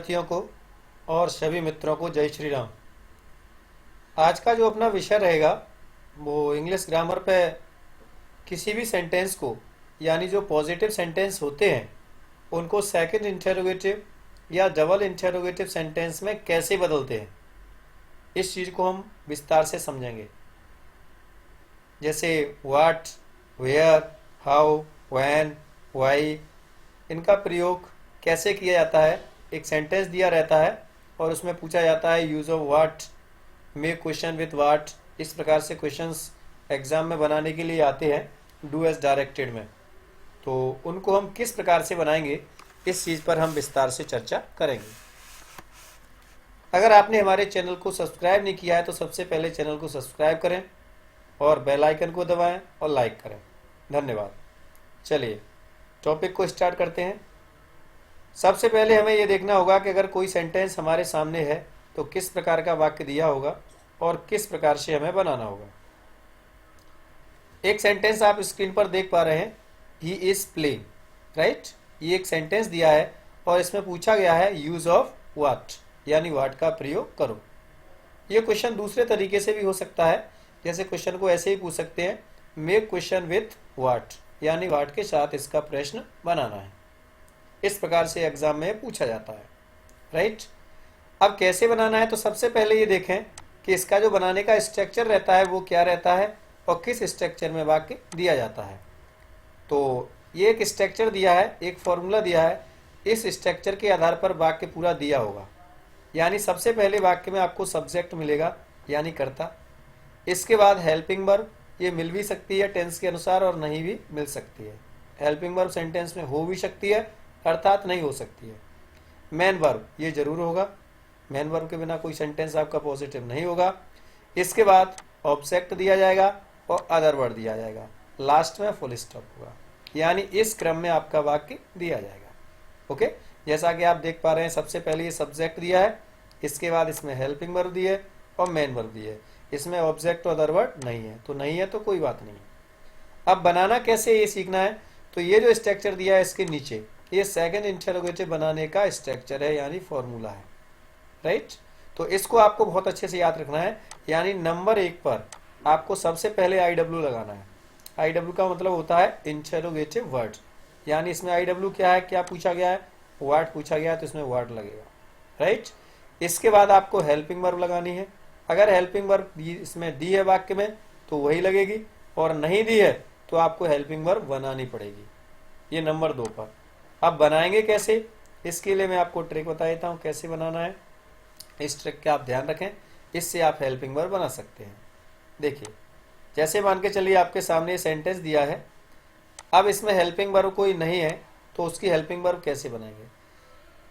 विद्यार्थियों को और सभी मित्रों को जय श्री राम। आज का जो अपना विषय रहेगा वो इंग्लिश ग्रामर पे किसी भी सेंटेंस को यानी जो पॉजिटिव सेंटेंस होते हैं उनको सेकंड इंटेरोगेटिव या डबल इंटेरोगेटिव सेंटेंस में कैसे बदलते हैं, इस चीज़ को हम विस्तार से समझेंगे। जैसे what, where, how, when, why, इनका प्रयोग कैसे किया जाता है। एक सेंटेंस दिया रहता है और उसमें पूछा जाता है use of what, make question with what. इस प्रकार से क्वेश्चंस एग्जाम में बनाने के लिए आते हैं डू एज डायरेक्टेड में। तो उनको हम किस प्रकार से बनाएंगे इस चीज़ पर हम विस्तार से चर्चा करेंगे। अगर आपने हमारे चैनल को सब्सक्राइब नहीं किया है तो सबसे पहले चैनल को सब्सक्राइब करें और बेल आइकन को दबाएं और लाइक करें। धन्यवाद। चलिए टॉपिक को स्टार्ट करते हैं। सबसे पहले हमें यह देखना होगा कि अगर कोई सेंटेंस हमारे सामने है तो किस प्रकार का वाक्य दिया होगा और किस प्रकार से हमें बनाना होगा। एक सेंटेंस आप स्क्रीन पर देख पा रहे हैं, ही इज प्लेइंग, राइट। ये एक सेंटेंस दिया है और इसमें पूछा गया है यूज ऑफ व्हाट, यानी व्हाट का प्रयोग करो। ये क्वेश्चन दूसरे तरीके से भी हो सकता है, जैसे क्वेश्चन को ऐसे ही पूछ सकते हैं मेक क्वेश्चन विथ व्हाट, यानी व्हाट के साथ इसका प्रश्न बनाना है। इस प्रकार से एग्जाम में पूछा जाता है, राइट। अब कैसे बनाना है तो सबसे पहले ये देखें कि इसका जो बनाने का स्ट्रक्चर रहता है वो क्या रहता है और किस स्ट्रक्चर में वाक्य दिया जाता है। तो ये एक स्ट्रक्चर दिया है, एक फॉर्मूला दिया है, इस स्ट्रक्चर के आधार पर वाक्य पूरा दिया होगा। यानी सबसे पहले वाक्य में आपको सब्जेक्ट मिलेगा यानी कर्ता, इसके बाद हेल्पिंग वर्ब, ये मिल भी सकती है टेंस के अनुसार और नहीं भी मिल सकती है। हेल्पिंग वर्ब सेंटेंस में हो भी सकती है अर्थात नहीं हो सकती है। मेन वर्ब ये जरूर होगा, मेन वर्ब के बिना कोई सेंटेंस आपका पॉजिटिव नहीं होगा। इसके बाद ऑब्जेक्ट दिया जाएगा और अदर वर्ड दिया जाएगा, लास्ट में फुल स्टॉप होगा। यानी इस क्रम में आपका वाक्य दिया जाएगा। ओके, जैसा कि आप देख पा रहे हैं सबसे पहले ये सब्जेक्ट दिया है, इसके बाद इसमें हेल्पिंग वर्ब दी है और मेन वर्ब दी है। इसमें ऑब्जेक्ट और अदर वर्ड नहीं है, तो नहीं है तो कोई बात नहीं। अब बनाना कैसे ये सीखना है। तो ये जो स्ट्रक्चर दिया है इसके नीचे ये सेकंड इंटरोगेटिव बनाने का स्ट्रक्चर है यानी फॉर्मूला है, राइट। तो इसको आपको बहुत अच्छे से याद रखना है। यानी नंबर 1 पर आपको सबसे पहले IW लगाना है। IW का मतलब होता है इंटरोगेटिव वर्ड, यानी इसमें IW क्या है, क्या पूछा गया है, वर्ड पूछा गया है तो इसमें वर्ड लगेगा, राइट। इसके बाद आपको हेल्पिंग वर्ब लगानी है। अगर हेल्पिंग वर्ब इसमें दी है वाक्य में तो वही लगेगी, और नहीं दी है तो आपको हेल्पिंग वर्ब बनानी पड़ेगी, ये नंबर 2 पर। अब बनाएंगे कैसे, इसके लिए मैं आपको ट्रिक बता देता हूँ कैसे बनाना है। इस ट्रिक का आप ध्यान रखें, इससे आप हेल्पिंग वर्ब बना सकते हैं। देखिए, जैसे मान के चलिए आपके सामने सेंटेंस दिया है, अब इसमें हेल्पिंग वर्ब कोई नहीं है तो उसकी हेल्पिंग वर्ब कैसे बनाएंगे।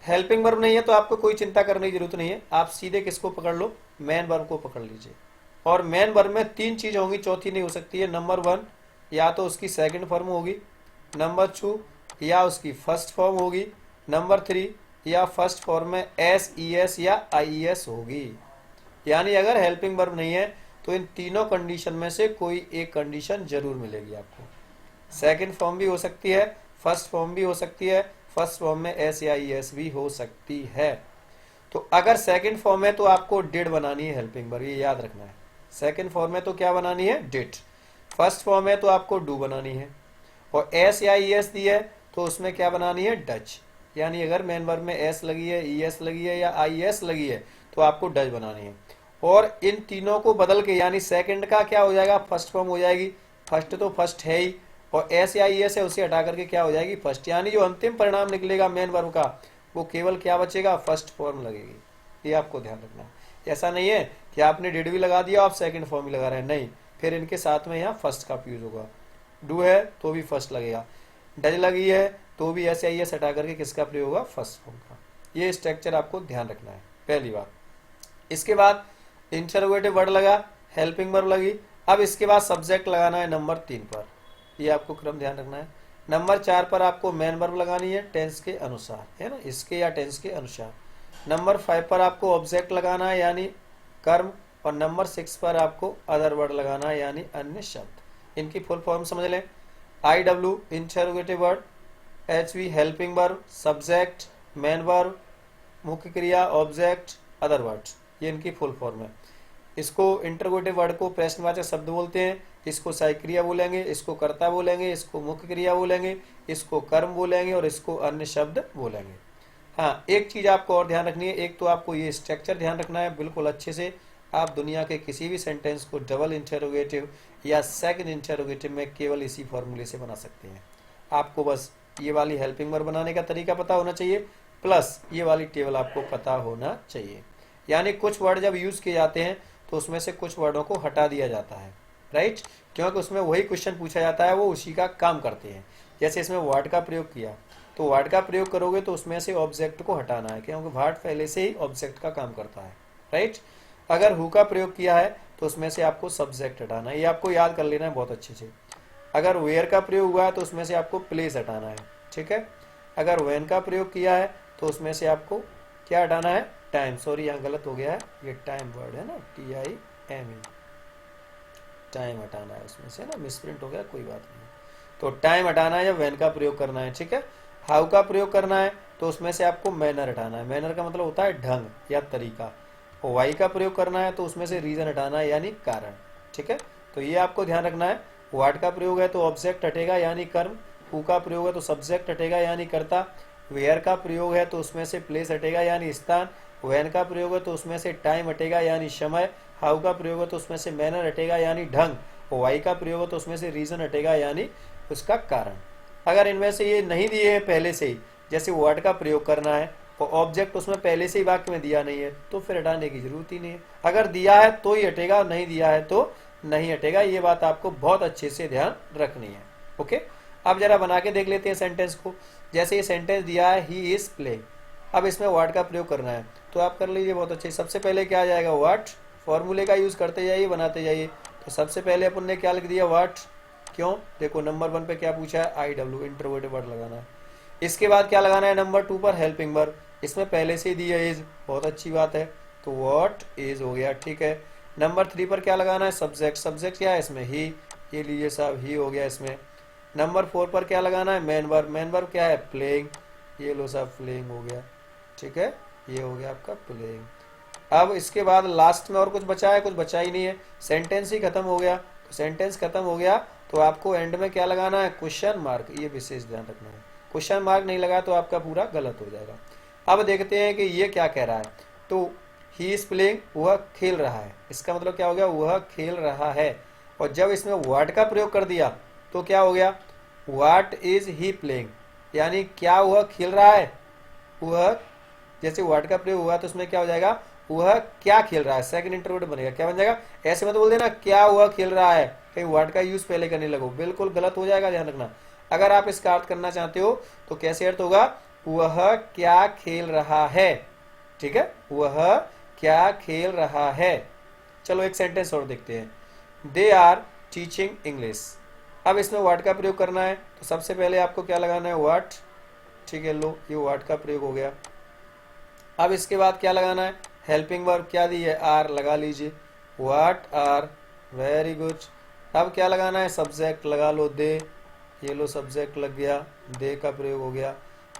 हेल्पिंग वर्ब नहीं है तो आपको कोई चिंता करने की जरूरत नहीं है, आप सीधे किसको पकड़ लो, मेन वर्ब को पकड़ लीजिए। और मेन वर्ब में 3 चीज होंगी, चौथी नहीं हो सकती है। नंबर 1 या तो उसकी सेकंड फॉर्म होगी, नंबर 2 या उसकी फर्स्ट फॉर्म होगी, नंबर 3 या फर्स्ट फॉर्म में SES या IES होगी। यानी अगर हेल्पिंग वर्ब नहीं है तो इन तीनों कंडीशन में से कोई एक कंडीशन जरूर मिलेगी आपको। सेकंड फॉर्म भी हो सकती है, फर्स्ट फॉर्म भी हो सकती है, फर्स्ट फॉर्म में S या IES भी हो सकती है। तो अगर सेकंड फॉर्म है तो आपको डिड बनानी है हेल्पिंग वर्ब, ये याद रखना है। सेकंड फॉर्म है तो क्या बनानी है, डिड। फर्स्ट फॉर्म है तो आपको डू बनानी है, और S या ES दी है तो उसमें क्या बनानी है, डज। यानी अगर मेन वर्ब में S लगी है, ES लगी है या IES लगी है तो आपको डज बनानी है। और इन तीनों को बदल के यानी सेकंड का क्या हो जाएगा, फर्स्ट फॉर्म हो जाएगी। फर्स्ट तो फर्स्ट है ही, और S या ES है उसे हटा करके क्या हो जाएगी, फर्स्ट। यानी जो अंतिम परिणाम निकलेगा मेन वर्ब का वो केवल क्या बचेगा, फर्स्ट फॉर्म लगेगी। ये आपको ध्यान रखना है। ऐसा नहीं है कि आपने डिड भी लगा दिया आप सेकंड फॉर्म भी लगा रहे हैं, नहीं, फिर इनके साथ में यहाँ फर्स्ट का यूज होगा। डू है तो भी फर्स्ट लगेगा, डज लगी है तो भी S या ES हटा करके किसका प्रयोग होगा, फर्स्ट फॉर्म का। ये स्ट्रक्चर आपको ध्यान रखना है, पहली बात। इसके बाद इंटरोगेटिव वर्ड लगा, हेल्पिंग वर्ब लगी। अब इसके बाद सब्जेक्ट लगाना है नंबर 3 पर, ये आपको क्रम ध्यान रखना है। नंबर 4 पर आपको मेन वर्ब लगानी है टेंस के अनुसार, है ना, इसके या टेंस के अनुसार। नंबर 5 पर आपको ऑब्जेक्ट लगाना है यानी कर्म, और नंबर 6 पर आपको अदर वर्ड लगाना है यानी अन्य शब्द। इनकी फुल फॉर्म समझ लें। IW interrogative word, HV helping verb, subject, main verb, मुख्य क्रिया, ऑब्जेक्ट, अदर वर्ड्स, ये इनकी फुल फॉर्म है। इसको इंटरोगेटिव वर्ड को प्रश्नवाचक शब्द बोलते हैं, इसको सहायक क्रिया बोलेंगे, इसको कर्ता बोलेंगे, इसको मुख्य क्रिया बोलेंगे, इसको कर्म बोलेंगे और इसको अन्य शब्द बोलेंगे। हाँ, एक चीज आपको और ध्यान रखनी है, एक तो आपको ये स्ट्रक्चर ध्यान रखना है बिल्कुल अच्छे से। आप दुनिया के किसी भी सेंटेंस को डबल इंटरोगेटिव या सेकंड इंटरोगेटिव में केवल इसी फॉर्मूले से बना सकते हैं। आपको बस ये वाली हेल्पिंग वर्ब बनाने का तरीका पता होना चाहिए, प्लस ये वाली टेबल आपको पता होना चाहिए। यानी कुछ वर्ड जब यूज किए जाते हैं तो उसमें से कुछ वर्डों को हटा दिया जाता है, राइट, क्योंकि उसमें वही क्वेश्चन पूछा जाता है, वो उसी का काम करते हैं। जैसे इसमें वर्ड का प्रयोग किया, तो वर्ड का प्रयोग करोगे तो उसमें से ऑब्जेक्ट को हटाना है, क्योंकि वर्ड पहले से ही ऑब्जेक्ट का काम करता है, राइट। अगर हु का प्रयोग किया है तो उसमें से आपको सब्जेक्ट हटाना है, ये आपको याद कर लेना है बहुत अच्छे से। अगर वेयर का प्रयोग हुआ है तो उसमें से आपको प्लेस हटाना है, ठीक है। अगर व्हेन का प्रयोग किया है तो उसमें से आपको क्या हटाना है, टाइम, सॉरी यहाँ गलत हो गया है, ये टाइम वर्ड है ना, TIME, टाइम हटाना है उसमें से ना, मिसप्रिंट हो गया, कोई बात नहीं। तो टाइम हटाना है या व्हेन का प्रयोग करना है, ठीक है। हाउ का प्रयोग करना है तो उसमें से आपको मैनर हटाना है, मैनर का मतलब होता है ढंग या तरीका। और वाई का प्रयोग करना है तो उसमें से रीजन हटाना है यानी कारण, ठीक है। तो ये आपको ध्यान रखना है। व्हाट का प्रयोग है तो ऑब्जेक्ट हटेगा यानी कर्म, हु का प्रयोग है तो सब्जेक्ट हटेगा यानी कर्ता, वेयर का प्रयोग है तो उसमें से प्लेस हटेगा यानी स्थान, व्हेन का प्रयोग है तो उसमें से टाइम हटेगा यानी समय, हाउ का प्रयोग है तो उसमें से मैनर हटेगा यानी ढंग, और वाई का प्रयोग है तो उसमें से रीजन हटेगा यानी उसका कारण। अगर इनमें से ये नहीं दिए हैं पहले से ही, जैसे वर्ड का प्रयोग करना है और ऑब्जेक्ट उसमें पहले से ही वाक्य में दिया नहीं है, तो फिर हटाने की जरूरत ही नहीं है। अगर दिया है तो ही हटेगा, नहीं दिया है तो नहीं हटेगा। ये बात आपको बहुत अच्छे से ध्यान रखनी है, ओके। अब जरा बना के देख लेते हैं सेंटेंस को। जैसे ये सेंटेंस दिया है, ही इज प्लेइंग, अब इसमें वर्ड का प्रयोग करना है, तो आप कर लीजिए बहुत अच्छे। सबसे पहले क्या आ जाएगा, व्हाट, फॉर्मूले का यूज करते जाइए, बनाते जाइए। तो सबसे पहले अपन ने क्या लिख दिया, व्हाट, क्यों, देखो नंबर 1 पे क्या पूछा है, IW, इंटरोगेटिव वर्ड लगाना है। इसके बाद क्या लगाना है, नंबर 2 पर हेल्पिंग वर्ब, इसमें पहले से ही दिया इज, बहुत अच्छी बात है, तो व्हाट इज हो गया, ठीक है। नंबर 3 पर क्या लगाना है, सब्जेक्ट, सब्जेक्ट क्या है इसमें, ही, ये लीजिए साहब, ही हो गया इसमें। नंबर 4 पर क्या लगाना है, मेन वर्ब, मेन वर्ब क्या है, प्लेइंग, ये लो साहब, प्लेइंग हो गया, ठीक है, ये हो गया आपका प्लेइंग। अब इसके बाद लास्ट में और कुछ बचा है, कुछ बचा ही नहीं है, सेंटेंस ही खत्म हो गया। तो सेंटेंस खत्म हो गया तो आपको एंड में क्या लगाना है, क्वेश्चन मार्क, ये विशेष ध्यान रखना है। क्वेश्चन मार्क नहीं लगा तो आपका पूरा गलत हो जाएगा। अब देखते हैं कि ये क्या कह रहा है, तो ही इज प्लेइंग, वह खेल रहा है, इसका मतलब क्या हो गया, वह खेल रहा है। और जब इसमें व्हाट का प्रयोग कर दिया तो क्या हो गया, व्हाट इज ही प्लेइंग, यानी क्या वह खेल रहा है, वह, जैसे व्हाट का प्रयोग हुआ तो उसमें क्या हो जाएगा, वह क्या खेल रहा है, सेकंड इंटरव्यू बनेगा, क्या बन जाएगा, ऐसे मत बोल देना क्या वह खेल रहा है, कहीं व्हाट का यूज पहले करने लगो, बिल्कुल गलत हो जाएगा, ध्यान रखना। अगर आप इसका अर्थ करना चाहते हो तो कैसे अर्थ होगा, वह क्या खेल रहा है, ठीक है, वह क्या खेल रहा है। चलो एक सेंटेंस और देखते हैं, दे आर टीचिंग इंग्लिश। अब इसमें व्हाट का प्रयोग करना है तो सबसे पहले आपको क्या लगाना है, व्हाट, ठीक है, लो ये व्हाट का प्रयोग हो गया। अब इसके बाद क्या लगाना है, हेल्पिंग वर्ब क्या दी है, आर लगा लीजिए, व्हाट आर, वेरी गुड। अब क्या लगाना है, सब्जेक्ट लगा लो, दे, ये लो सब्जेक्ट लग गया, दे का प्रयोग हो गया।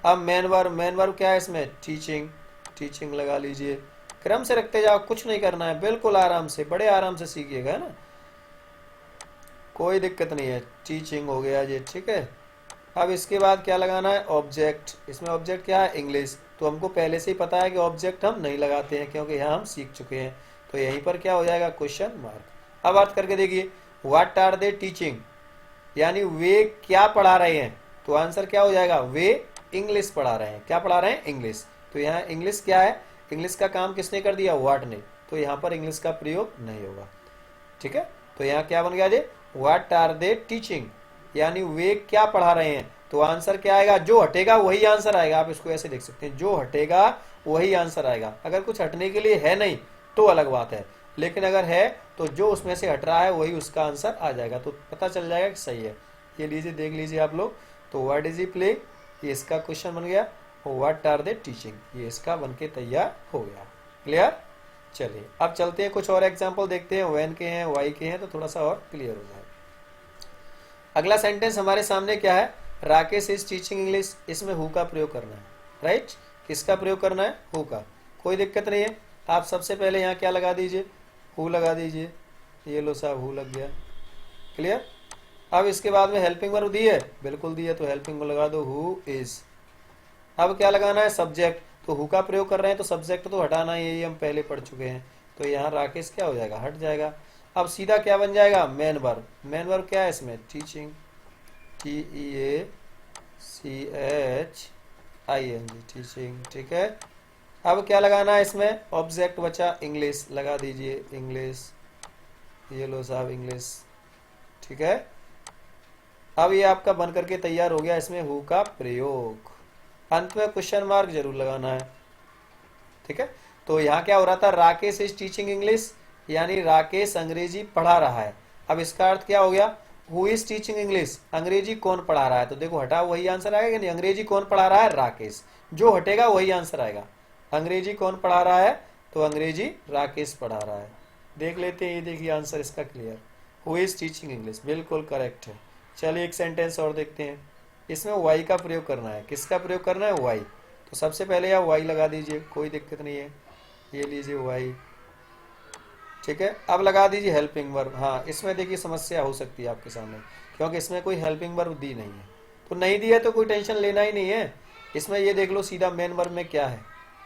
अब मेन वर्ब, मेन वर्ब क्या है इसमें, टीचिंग, टीचिंग लगा लीजिए। क्रम से रखते जाओ, कुछ नहीं करना है, बिल्कुल आराम से, बड़े आराम से सीखिएगा, है ना, कोई दिक्कत नहीं है, टीचिंग हो गया ये, ठीक है। अब इसके बाद क्या लगाना है, ऑब्जेक्ट, इसमें ऑब्जेक्ट क्या है, इंग्लिश, तो हमको पहले से ही पता है कि ऑब्जेक्ट हम नहीं लगाते हैं क्योंकि यहाँ हम सीख चुके हैं, तो यहीं पर क्या हो जाएगा, क्वेश्चन मार्क। अब अर्थ करके देखिए, व्हाट आर दे टीचिंग, यानी वे क्या पढ़ा रहे हैं, तो आंसर क्या हो जाएगा, वे इंग्लिश पढ़ा रहे हैं, क्या पढ़ा रहे हैं, इंग्लिश। तो यहाँ इंग्लिश क्या है, इंग्लिश का काम किसने कर दिया, व्हाट ने, तो यहाँ पर इंग्लिश का प्रयोग नहीं होगा, ठीक है। तो यहाँ क्या बन गया जी, व्हाट आर दे टीचिंग, यानी वे क्या पढ़ा रहे हैं, तो आंसर क्या आएगा, जो हटेगा वही आंसर आएगा। आप इसको ऐसे देख सकते हैं, जो हटेगा वही आंसर आएगा। अगर कुछ हटने के लिए है नहीं तो अलग बात है, लेकिन अगर है तो जो उसमें से हट रहा है वही उसका आंसर आ जाएगा, तो पता चल जाएगा कि सही है। ये लीजिए, देख लीजिए आप लोग, तो व्हाट इज ही प्लेइंग, ये इसका क्वेश्चन बन गया, और व्हाट आर दे टीचिंग, ये इसका बनके तैयार हो गया। क्लियर, चलिए अब चलते हैं, कुछ और एग्जाम्पल देखते हैं, व्हेन के हैं, वाई के हैं, तो थोड़ा सा और क्लियर हो जाए। अगला सेंटेंस हमारे सामने क्या है, राकेश इज टीचिंग इंग्लिश, इसमें हु का प्रयोग करना है, राइट। किसका प्रयोग करना है? हु का। कोई दिक्कत नहीं है। आप सबसे पहले यहाँ क्या लगा दीजिए? हु लगा दीजिए। ये लो साहब, हु लग गया। क्लियर? अब इसके बाद में हेल्पिंग वर्ब दी है, बिल्कुल दी है, तो हेल्पिंग वर्ब लगा दो, हु इज। अब क्या लगाना है? सब्जेक्ट। तो हु का प्रयोग कर रहे हैं तो सब्जेक्ट तो हटाना ही है, ये हम पहले पढ़ चुके हैं। तो यहाँ राकेश क्या हो जाएगा? हट जाएगा। अब सीधा क्या बन जाएगा? Main verb. मेन वर्ब क्या है इसमें? Teaching, TEACHING, teaching. ठीक है। अब क्या लगाना है इसमें? ऑब्जेक्ट बचा इंग्लिश, लगा दीजिए इंग्लिश। ये लो साहब, इंग्लिश। ठीक है। अब ये आपका बन करके तैयार हो गया इसमें हु का प्रयोग। अंत में क्वेश्चन मार्क जरूर लगाना है। ठीक है। तो यहाँ क्या हो रहा था? राकेश इज टीचिंग इंग्लिश, यानी राकेश अंग्रेजी पढ़ा रहा है। अब इसका अर्थ क्या हो गया? हु इज टीचिंग इंग्लिश, अंग्रेजी कौन पढ़ा रहा है? तो देखो हटा वही आंसर आएगा कि नहीं? अंग्रेजी कौन पढ़ा रहा है? राकेश। जो हटेगा वही आंसर आएगा। अंग्रेजी कौन पढ़ा रहा है? तो अंग्रेजी राकेश पढ़ा रहा है। देख लेते हैं, ये देखिए आंसर इसका clear. Who is teaching English, बिल्कुल करेक्ट है। चलिए एक सेंटेंस और देखते हैं। इसमें वाई का प्रयोग करना है। किसका प्रयोग करना है? वाई। तो सबसे पहले आप वाई लगा दीजिए, कोई दिक्कत नहीं है। ये लीजिए वाई। ठीक है। अब लगा दीजिए हेल्पिंग वर्ब। हाँ, इसमें देखिए समस्या हो सकती है आपके सामने, क्योंकि इसमें कोई हेल्पिंग वर्ब दी नहीं है। तो नहीं दी है तो कोई टेंशन लेना ही नहीं है। इसमें ये देख लो सीधा मेन वर्ब में क्या है।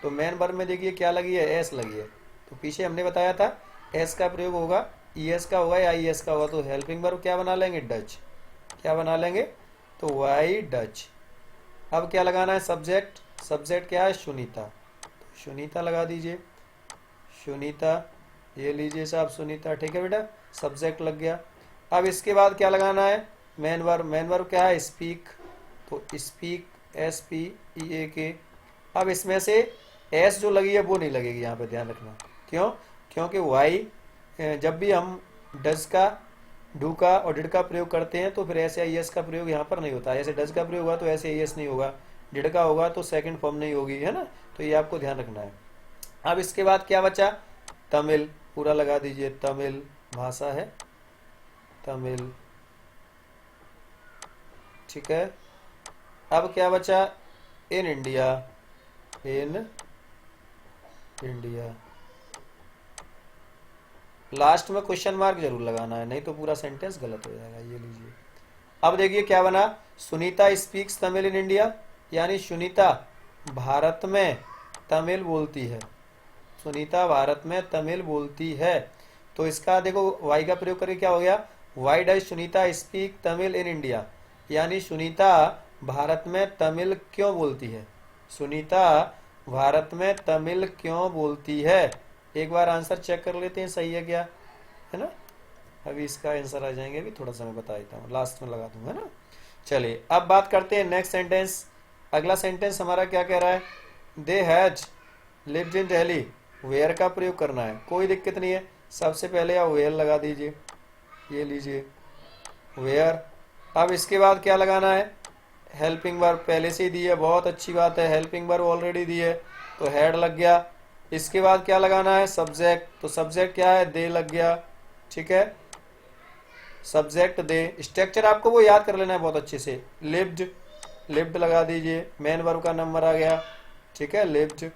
तो मेन वर्ब में देखिए क्या लगी है? एस लगी है। तो पीछे हमने बताया था एस का प्रयोग होगा, ईएस का होगा या आईएस का होगा। तो हेल्पिंग वर्ब क्या बना लेंगे? डच। क्या बना लेंगे? तो वाई डच। अब क्या लगाना है? सब्जेक्ट। सब्जेक्ट क्या है? सुनीता। तो सुनीता लगा दीजिए, सुनीता। ये लीजिए साहब, सुनीता। ठीक है बेटा, सब्जेक्ट लग गया। अब इसके बाद क्या लगाना है? Main verb. मेन वर्ब क्या है? स्पीक। तो स्पीक, SPEAK। अब इसमें से एस जो लगी है वो नहीं लगेगी यहाँ पे, ध्यान रखना। क्यों? क्योंकि वाई जब भी हम डज का, डू का और डिड का प्रयोग करते हैं तो फिर ऐसे आई एस का प्रयोग यहाँ पर नहीं होता। ऐसे डज का प्रयोग हुआ तो ऐसे आई एस नहीं होगा, डिड का होगा तो सेकंड फॉर्म नहीं होगी, है ना। तो ये आपको ध्यान रखना है। अब इसके बाद क्या बचा? तमिल। पूरा लगा दीजिए, तमिल भाषा है, तमिल। ठीक है। अब क्या बचा? In India, in India. Last में क्वेश्चन मार्क जरूर लगाना है, नहीं तो पूरा सेंटेंस गलत हो जाएगा। ये लीजिए। अब देखिए क्या बना? Sunita speaks Tamil in India, यानी सुनीता भारत में तमिल बोलती है। सुनीता भारत में तमिल बोलती है। तो इसका देखो वाई का प्रयोग करके क्या हो गया? Why does Sunita speak Tamil in India, यानी सुनीता भारत में तमिल क्यों बोलती है? सुनीता भारत में तमिल क्यों बोलती है? एक बार आंसर चेक कर लेते हैं सही है क्या, है ना। अभी इसका आंसर आ जाएंगे, अभी थोड़ा सा मैं बता देता हूँ, लास्ट में लगा दूंगा ना। चलिए अब बात करते हैं नेक्स्ट सेंटेंस। अगला सेंटेंस हमारा क्या कह रहा है? They has lived in Delhi. Where का प्रयोग करना है, कोई दिक्कत नहीं है। सबसे पहले आप वेयर लगा दीजिए, ये लीजिए वेयर। अब इसके बाद क्या लगाना है? हेल्पिंग वर्ब पहले से ही दी है, बहुत अच्छी बात है। हेल्पिंग वर्ब ऑलरेडी दी है तो हेड लग गया। इसके बाद क्या लगाना है? सब्जेक्ट। तो सब्जेक्ट क्या है? दे लग गया। ठीक है, सब्जेक्ट दे। स्ट्रक्चर आपको वो याद कर लेना है बहुत अच्छे से। लिव्ड, लिव्ड लगा दीजिए, मेन वर्ब का नंबर आ गया। ठीक है, लिव्ड।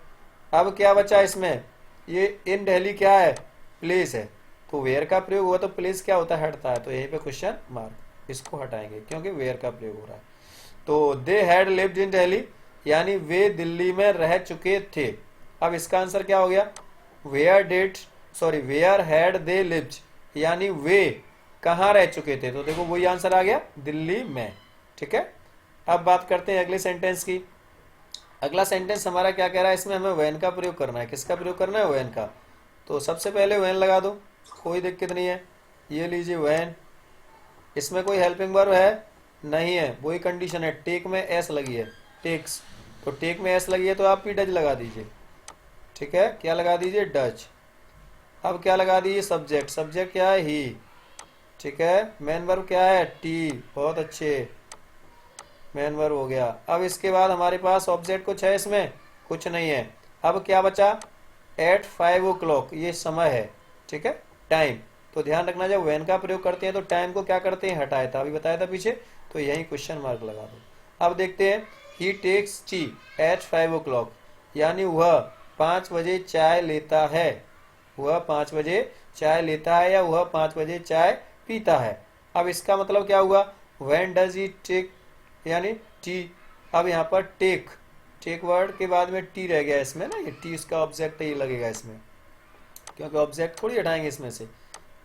अब क्या बचा इसमें? ये इन दिल्ली क्या है? प्लेस है। तो वेयर का प्रयोग हुआ तो प्लेस क्या होता है? हटता है। तो यहीं पे क्वेश्चन मार्क, इसको हटाएंगे क्योंकि वेयर का प्रयोग हो रहा है। तो they had lived in Delhi, यानी वे दिल्ली में रह चुके थे। अब इसका आंसर क्या हो गया? वेयर हैड दे लिव्ड, यानी वे कहाँ रह चुके थे। तो देखो वही आंसर आ गया, दिल्ली में। ठीक है। अब बात करते हैं अगले सेंटेंस की। अगला सेंटेंस हमारा क्या कह रहा है? इसमें हमें वैन का प्रयोग करना है। किसका प्रयोग करना है? वैन का। तो सबसे पहले वैन लगा दो, कोई दिक्कत नहीं है। ये लीजिए वैन। इसमें कोई हेल्पिंग वर्ब है? नहीं है, वही कंडीशन है। टेक में एस लगी है, टेक्स। तो टेक में एस लगी है तो आप भी डज लगा दीजिए। ठीक है, क्या लगा दीजिए? डज। अब क्या लगा दीजिए? सब्जेक्ट। सब्जेक्ट क्या है? ही। ठीक है, मेन वर्ब क्या है? टी। बहुत अच्छे, मेन वर्ब हो गया। अब इसके बाद हमारे पास ऑब्जेक्ट कुछ है इसमें? कुछ नहीं है। अब क्या बचा? एट 5 o'clock, ये समय है। ठीक है, टाइम। तो ध्यान रखना जब वैन का प्रयोग करते हैं तो टाइम को क्या करते हैं? हटाया था, अभी बताया था पीछे। तो यही क्वेश्चन मार्क लगा दो। अब देखते हैं, ही टेक्स टी एट 5 o'clock। यानी वह 5 बजे चाय लेता है, वह 5 बजे चाय लेता है या वह 5 बजे चाय पीता है। अब इसका मतलब क्या हुआ, व्हेन डज ही टेक यानी टी। अब यहाँ पर टेक, टेक वर्ड के बाद में टी रह गया इसमें ना, ये टी इसका ऑब्जेक्ट है, ये लगेगा इसमें, क्योंकि ऑब्जेक्ट थोड़ी हटाएंगे इसमें से,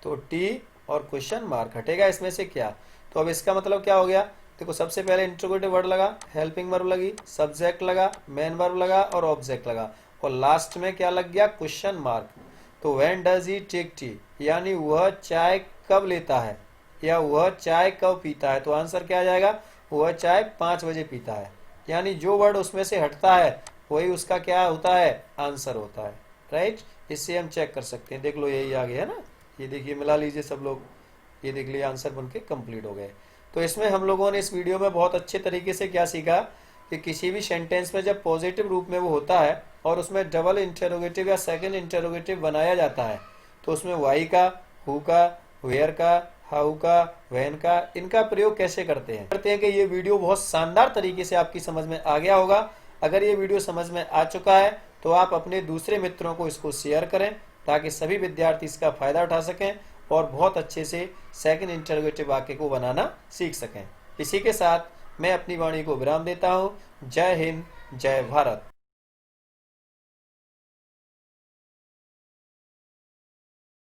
तो टी और क्वेश्चन मार्क हटेगा इसमें से क्या। तो अब इसका मतलब क्या हो गया, देखो सबसे पहले इंट्रोगेटिव वर्ड लगा, हेल्पिंग वर्ब लगी, सब्जेक्ट लगा, मेन वर्ब लगा और ऑब्जेक्ट लगा, और लास्ट में क्या लग गया, क्वेश्चन मार्क। तो when does he take tea, यानी वह चाय कब लेता है या वह चाय कब पीता है। तो आंसर क्या आ जाएगा, वह चाय 5 बजे पीता है। यानी जो वर्ड उसमें से हटता है वही उसका क्या होता है, आंसर होता है, राइट। इससे हम चेक कर सकते हैं, देख लो यही आ गया है ना, ये देखिए मिला लीजिए सब लोग, ये देख लिए आंसर बनके कंप्लीट हो गए। तो इसमें हम लोगों ने इस वीडियो में बहुत अच्छे तरीके से क्या सीखा कि किसी भी सेंटेंस में जब पॉजिटिव रूप में वो होता है और उसमें डबल इंटरोगेटिव या सेकंड इंटरोगेटिव बनाया जाता है, तो उसमें वाई का, हु का, वेयर का, हाउ का, व्हेन का, इनका प्रयोग कैसे करते हैं कि ये वीडियो बहुत शानदार तरीके से आपकी समझ में आ गया होगा। अगर ये वीडियो समझ में आ चुका है तो आप अपने दूसरे मित्रों को इसको शेयर करें ताकि सभी विद्यार्थी इसका फायदा उठा सकें और बहुत अच्छे से सेकंड इंटरोगेटिव वाक्य को बनाना सीख सकें। इसी के साथ मैं अपनी वाणी को विराम देता हूँ। जय हिंद, जय भारत।